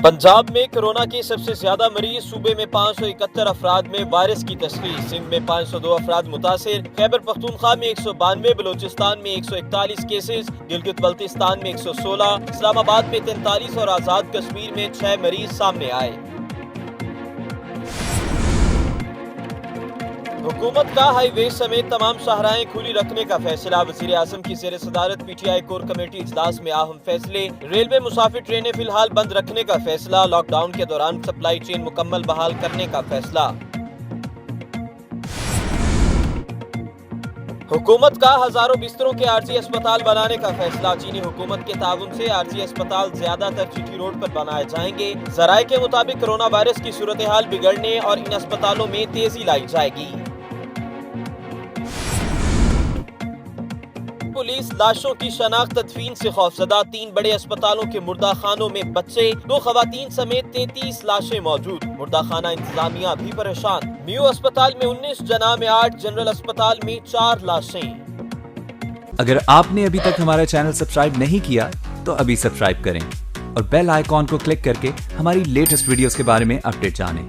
पंजाब में कोरोना के सबसे ज्यादा मरीज, सूबे में 571 अफराद में वायरस की तशखीस, सिंध में 502 अफराद मुतासिर, खैबर पख्तूनख्वा में 192, बलोचिस्तान में 141 केसेस, गिलगित बल्तिस्तान में 116, इस्लामाबाद में 43 और आजाद कश्मीर में 6 मरीज सामने आए। हुकूमत का हाईवे समेत तमाम शाहराएं खुली रखने का फैसला, वजीर आजम की ज़ेर सदारत पीटीआई कोर कमेटी इजलास में अहम फैसले, रेलवे मुसाफिर ट्रेनें फिलहाल बंद रखने का फैसला, लॉकडाउन के दौरान सप्लाई चेन मुकम्मल बहाल करने का फैसला। हुकूमत का हजारों बिस्तरों के आरजी अस्पताल बनाने का फैसला, चीनी हुकूमत के ताउन से आरजी अस्पताल ज्यादातर चिट्ठी रोड पर बनाए जाएंगे। जराए के मुताबिक कोरोना वायरस की सूरत हाल बिगड़ने और इन अस्पतालों में तेजी लाई जाएगी। पुलिस लाशों की शनाख्त तदफीन से खौफजदा, 3 बड़े अस्पतालों के मुर्दा खानों में बच्चे, 2 खवातीन समेत 33 लाशें मौजूद, मुर्दा खाना इंतजामिया भी परेशान। म्यू अस्पताल में 19, जना में 8, जनरल अस्पताल में 4 लाशें। अगर आपने अभी तक हमारा चैनल सब्सक्राइब नहीं किया तो अभी सब्सक्राइब करें और बेल आइकॉन को क्लिक करके हमारी लेटेस्ट वीडियोस के बारे में अपडेट जानें।